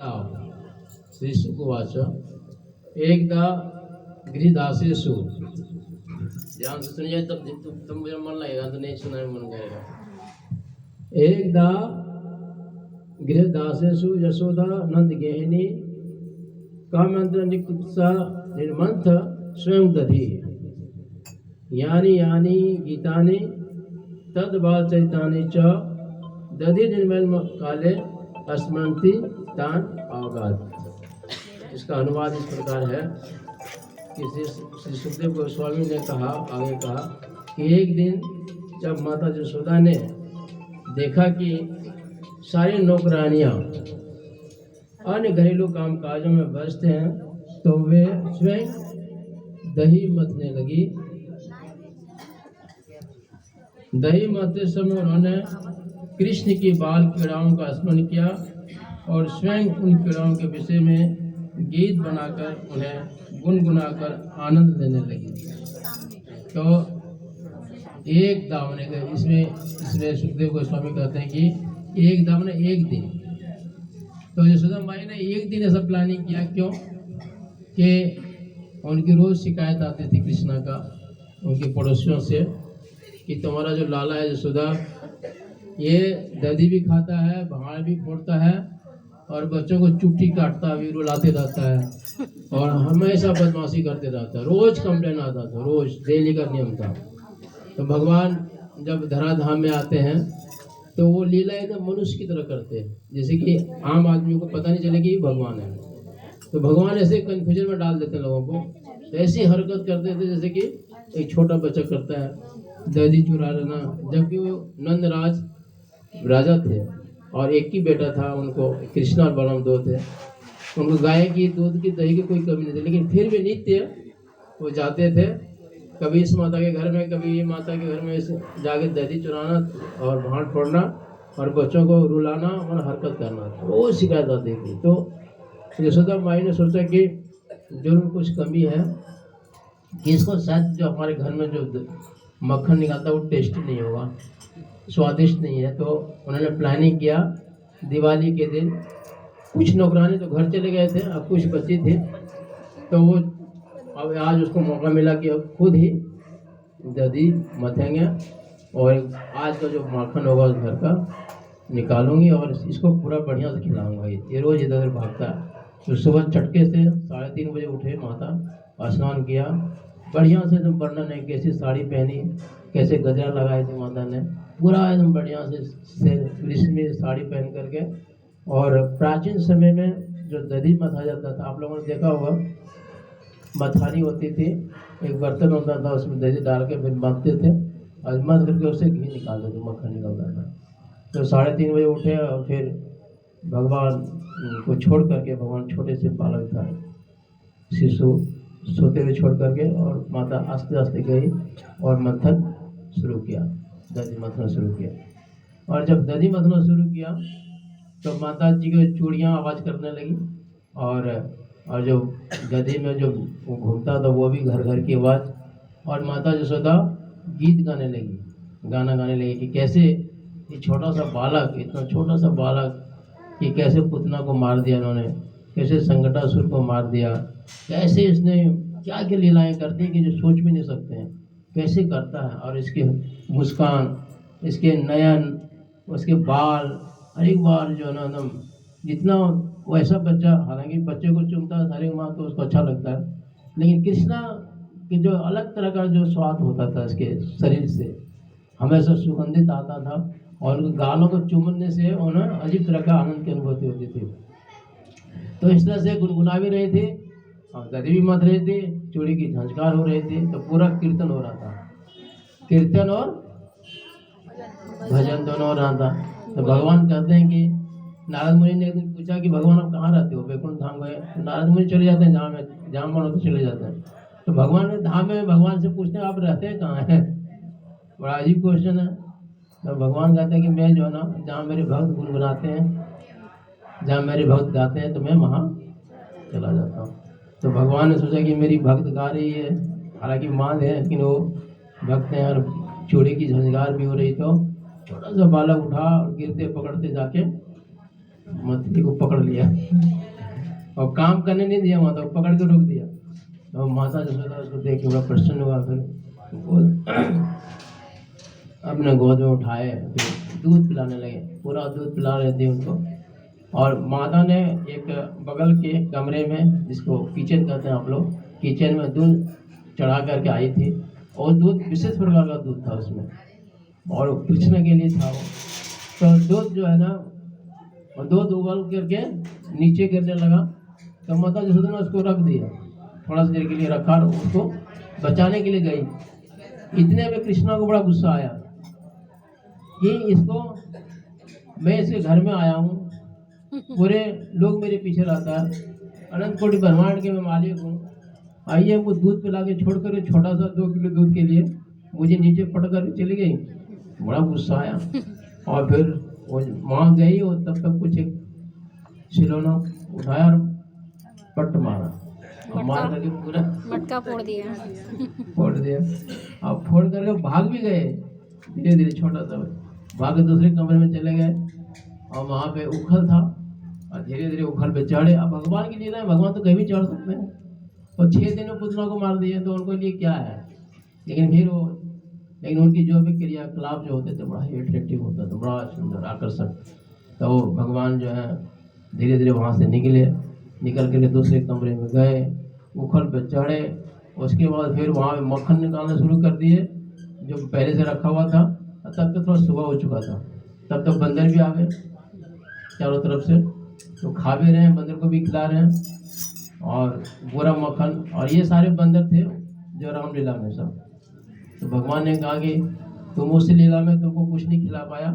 आओ श्री सुकुवाच एकदा गृहदासेषु, ध्यान से सुनिए तब तुम मुझे मन लगेगा, तो नहीं सुना मन गएगा। एकदा गृहदासेषु यशोदा नंद गेहिनी कामंत्र निकुत्सा निर्मंथ स्वयं दधी यानी यानी गीतानि तद्वाचैतानि च दधि निर्मल काले स्मरन्ति तान अवगात। इसका अनुवाद इस प्रकार है कि श्री सुखदेव गोस्वामी ने कहा, आगे कहा कि एक दिन जब माता यशोदा ने देखा कि सारी नौकरानियां अन्य घरेलू काम काजों में व्यस्त हैं, तो वे स्वयं दही मथने लगी। दही मथते समय उन्होंने कृष्ण की बाल क्रीड़ाओं का स्मरण किया और स्वयं उन क्रीड़ाओं के विषय में गीत बनाकर उन्हें गुनगुनाकर आनंद देने लगी। तो एक दाम ने, इसमें सुखदेव गोस्वामी कहते हैं कि एक दाम ने एक दिन, तो यशोदा माई ने एक दिन ऐसा प्लानिंग किया। क्यों? कि उनकी रोज शिकायत आती थी कृष्णा का उनके पड़ोसियों से कि तुम्हारा जो लाला है यशोदा, ये दधी भी खाता है, भाड़ भी फोड़ता है और बच्चों को चुट्टी काटता भी, रुलाते रहता है और हमेशा बदमाशी करते रहता है। रोज कंप्लेन आता था, रोज डेली का नियम था। तो भगवान जब धराधाम में आते हैं तो वो लीला एकदम मनुष्य की तरह करते हैं, जैसे कि आम आदमी को पता नहीं चले कि भगवान है। तो भगवान ऐसे कंफ्यूजन में डाल देते हैं लोगों को, तो ऐसी हरकत करते थे जैसे कि एक छोटा बच्चा करता है, दही चुरा लेना। जबकि वो नंदराज राजा थे और एक ही बेटा था उनको, कृष्णा और बलराम दो थे। उनको गाय की दूध की दही की कोई कमी नहीं थी, लेकिन फिर भी नित्य वो जाते थे, कभी इस माता के घर में, कभी ये माता के घर में जाके दही चुराना और भाड़ फोड़ना और बच्चों को रुलाना और हरकत करना, वो शिकायत आती थी। तो यशोदा माई ने सोचा कि जरूर कुछ कमी है, कि इसको शायद जो हमारे घर में जो मक्खन निकालता है वो टेस्टी नहीं होगा, स्वादिष्ट नहीं है। तो उन्होंने प्लानिंग किया, दिवाली के दिन कुछ नौकरानी तो घर चले गए थे, अब कुछ बची थी, तो वो अब आज उसको मौका मिला कि अब खुद ही दही मथेंगे और आज का जो माखन होगा उस घर का निकालूंगी और इसको पूरा बढ़िया से खिलाऊंगा। ये रोज इधर उधर भागता है। तो सुबह चटके से 3:30 बजे उठे माता, स्नान किया, बढ़िया से एकदम वर्णन है कैसी साड़ी पहनी, कैसे गजरा लगाए थे माता ने, पूरा एकदम बढ़िया से रेशमी साड़ी पहन करके। और प्राचीन समय में जो दही मथा जाता था, आप लोगों ने देखा होगा, मथानी होती थी, एक बर्तन होता था, उसमें दही डाल के फिर मथते थे और मथ करके उससे घी निकालते थे, मक्खन निकलता था। तो 3:30 बजे उठे और फिर भगवान को छोड़ करके, भगवान छोटे से बालक था, शिशु सोते हुए छोड़ करके, और माता आस्ते आस्ते गई और मथन शुरू किया, दधी मथना शुरू किया। और जब दधी मथना शुरू किया तो माता जी की चूड़ियाँ आवाज़ करने लगी और जो गधे में जो घूमता था वो भी घर घर की आवाज़। और माता यशोदा गीत गाने लगी, गाना गाने लगी कि कैसे ये छोटा सा बालक, इतना छोटा सा बालक, कि कैसे पुतना को मार दिया इन्होंने, कैसे संकटासुर को मार दिया, कैसे इसने क्या क्या लीलाएं करती हैं कि जो सोच भी नहीं सकते हैं, कैसे करता है। और इसकी मुस्कान, इसके नयन, उसके बाल, हर एक बार जो है ना एकदम, जितना वैसा बच्चा, हालांकि बच्चे को चूमता है सारी माँ तो उसको अच्छा लगता है, लेकिन कृष्णा की जो अलग तरह का जो स्वाद होता था इसके शरीर से, हमेशा सुगंधित आता था और गालों को चूमने से उन्हें अजीब तरह का आनंद की अनुभूति होती थी। तो इस तरह से गुनगुना भी रही थी और दधी भी मथ रही थी, चूड़ी की झंझकार हो रही थी, तो पूरा कीर्तन हो रहा था, कीर्तन और भजन दोनों हो रहा था। तो भगवान कहते हैं कि नारद मुनि ने एक दिन पूछा कि भगवान आप कहाँ रहते हो? वैकुंठ धाम गए। तो नारद मुनि चले जाते हैं जहाँ मन होते चले जाते हैं। तो भगवान ने धाम में भगवान से पूछते हैं आप रहते हैं कहाँ हैं? बड़ा अजीब क्वेश्चन है। तो भगवान कहते हैं कि मैं जो है ना, जहाँ मेरे भक्त गुनगुनाते हैं, जहाँ मेरे भक्त गाते हैं, तो मैं वहाँ चला जाता हूँ। तो भगवान ने सोचा कि मेरी भक्त गा रही है, हालांकि मान है लेकिन वो भक्त हैं और चूड़ी की झंझकार भी हो रही, तो छोटा सा बालक उठा और गिरते पकड़ते जाके मछली को पकड़ लिया और काम करने नहीं दिया माता को, पकड़ के रोक दिया। और माता जसोदा उसको देख के बड़ा प्रसन्न हुआ, फिर अपने गोद में उठाए, फिर दूध पिलाने लगे, पूरा दूध पिला रहे थे उनको। और माता ने एक बगल के कमरे में, जिसको किचन कहते हैं आप लोग, किचन में दूध चढ़ा करके आई थी, और दूध विशेष प्रकार का दूध था उसमें, और कृष्ण के लिए था वो। तो दूध जो है ना, दूध उबल करके नीचे गिरने लगा, तो माता जसोदा ने उसको रख दिया, थोड़ा सा देर के लिए रखा और उसको बचाने के लिए गई। इतने में कृष्णा को बड़ा गुस्सा आया कि इसको, मैं इसके घर में आया हूँ, पूरे लोग मेरे पीछे रहता है, अनंत कोटि ब्रह्मांड के मैं मालिक हूँ, आइए वो दूध पिला के छोड़ कर, छोटा सा 2 किलो दूध के लिए मुझे नीचे पट कर चली गई। बड़ा गुस्सा आया, और फिर वो वहाँ गई, और तब तक कुछ एक खिलौना उठाया और पट मारा, और मार करके पूरा मटका फोड़ दिया। अब फोड़ करके भाग भी गए धीरे धीरे, छोटा सा भाग के दूसरे कमरे में चले गए, और वहाँ पे उखल था, और धीरे धीरे उखल पे चढ़े। अब भगवान की लीला है, भगवान तो कहीं भी चढ़ सकते हैं, और 6 दिन में पुतना को मार दिए, तो उनको लिए क्या है। लेकिन उनकी जो भी क्रियाकलाप जो होते थे बड़ा ही अट्रैक्टिव होता था, बड़ा सुंदर आकर्षक। तो भगवान जो है धीरे धीरे वहाँ से निकल के दूसरे कमरे में गए, उखल पे चढ़े, उसके बाद फिर वहाँ पे मक्खन निकालना शुरू कर दिए जो पहले से रखा हुआ था। तब तक थोड़ा सुबह हो चुका था, तब तक बंदर भी आ गए चारों तरफ से, तो खा भी रहे हैं, बंदर को भी खिला रहे हैं, और पूरा मक्खन। और ये सारे बंदर थे जो रामलीला में सब। तो भगवान ने कहा कि तुम उस लीला में तुमको कुछ नहीं खिला पाया,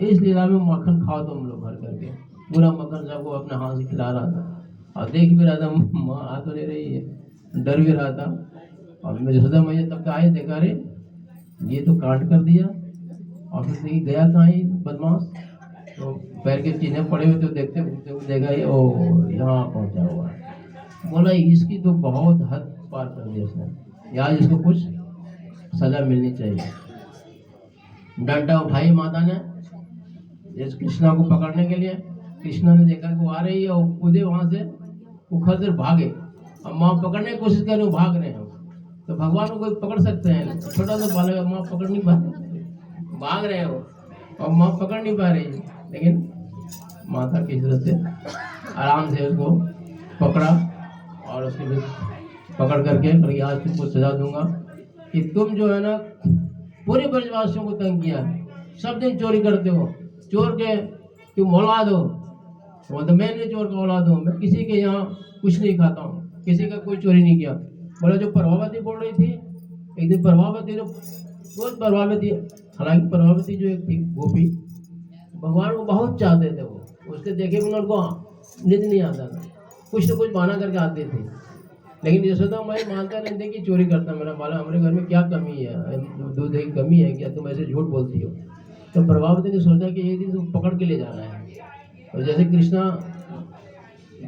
इस लीला में मक्खन खाओ तुम लोग भर करके। पूरा मक्खन सबको अपने हाथ से खिला रहा था, और देख भी रहा था, माँ आ तो नहीं रही है, डर भी रहा था। और मैं जसोदा मैया तब तक आए, देखा रे ये तो काट कर दिया, और फिर देखिए गया कहाँ ही बदमाश, तो पैर के चिन्ह पड़े हुए, तो देखते हुए देखा ये ओ यहाँ पहुँचा हुआ है। बोला इसकी तो बहुत हद पार कर दिया इसने, यार इसको कुछ सजा मिलनी चाहिए। डंडा उठाई माता ने इस कृष्णा को पकड़ने के लिए। कृष्णा ने देखा कि वो आ रही है, और कूदे वहां से, उखड़ से भागे, अब माँ पकड़ने की कोशिश कर रहे हो, भाग रहे हैं। तो भगवान को कोई पकड़ सकते हैं, छोटा सा बालक, माँ पकड़ नहीं पा रही, भाग रहे हो और माँ पकड़ नहीं पा रही, लेकिन माता की इज्जत से आराम से उसको पकड़ा, और उसके बाद पकड़ करके आज तुमको सजा दूंगा कि तुम जो है ना पूरे ब्रजवासियों को तंग किया, सब दिन चोरी करते हो, चोर के तुम औलाद हो। तो मैं नहीं चोर का औलाद हूँ, मैं किसी के यहाँ कुछ नहीं खाता हूँ, किसी का कोई चोरी नहीं किया। बोला जो प्रभावती बोल रही थी, एक दिन प्रभावती ने बहुत प्रभावती, हालांकि प्रभावती जो एक थी गोपी, भगवान को बहुत चाहते थे, वो उसके देखे बिना उनको नींद नहीं आता था, कुछ न कुछ बहाना करके आते थे। लेकिन यशोदा माई मानता नहीं थे कि चोरी करता मेरा बाला, हमारे घर में क्या कमी है, दूध की कमी है क्या, तुम ऐसे झूठ बोलती हो। तो प्रभावती ने सोचा कि एक दिन तुम पकड़ के ले जाना है। और जैसे कृष्णा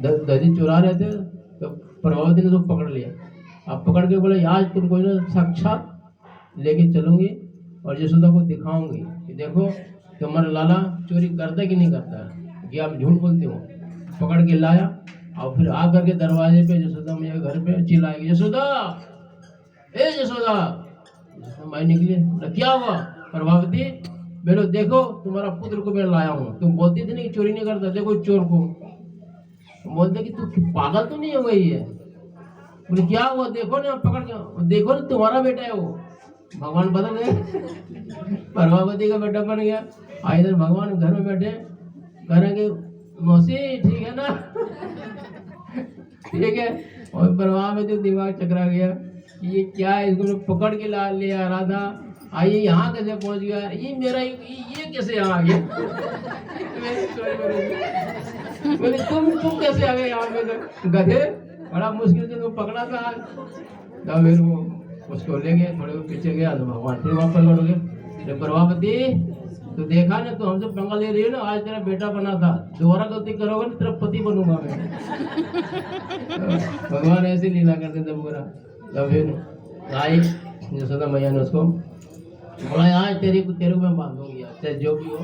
दही चुरा रहे थे, तो प्रभावती ने तो पकड़ लिया। अब पकड़ के बोले आज तुमको ना साक्षात लेके चलूंगी, और यशोदा को दिखाऊंगी कि देखो तुम्हारा लाला चोरी करता है कि नहीं करता है, कि आप झूठ बोलते हो। पकड़ के लाया, और फिर आ करके दरवाजे पे यशोदा मैया घर पे चिल्लाएगी, यशोदा ए यशोदा। माई निकली, क्या हुआ प्रभावती, बोलो देखो तुम्हारा पुत्र को मैं लाया हूँ, तुम बोलती थी नहीं चोरी नहीं करता, देखो चोर को। बोलते कि तू पागल तो नहीं हो गई है। बोले क्या हुआ, देखो ना पकड़ के, देखो ना तुम्हारा बेटा है वो। भगवान बदल गए, प्रभावती का बेटा बन गया। इधर भगवान घर में बैठे कह रहे कि मौसी ठीक है ना, ठीक है। और प्रभावती दिमाग चकरा गया, ये क्या है, इसको मैं पकड़ के ले आ रहा था, आइए यहाँ कैसे पहुंच गया, ये मेरा ये कैसे यहाँ आ गया। बोले तुम कैसे आ गए यहाँ पे, गधे, बड़ा मुश्किल से तुम पकड़ा था। तब फिर वो उसको ले गए, थोड़े पीछे गया तो भगवान फिर वापस लौट गए। प्रभावती तो देखा ना, तो हमसे पंगा ले रही है ना, आज तेरा बेटा बना था, दोबारा गलती करोगे ना तेरा पति बनूंगा मैं। भगवान ऐसे लीला करते थे पूरा। तब फिर आई यशोदा मैया ने उसको बोला आज तेरे को मैं बांधूंगी, चाहे जो भी हो।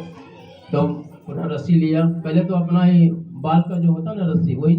तो पूरा रस्सी लिया, पहले तो अपना ही बाल का जो होता ना रस्सी, वही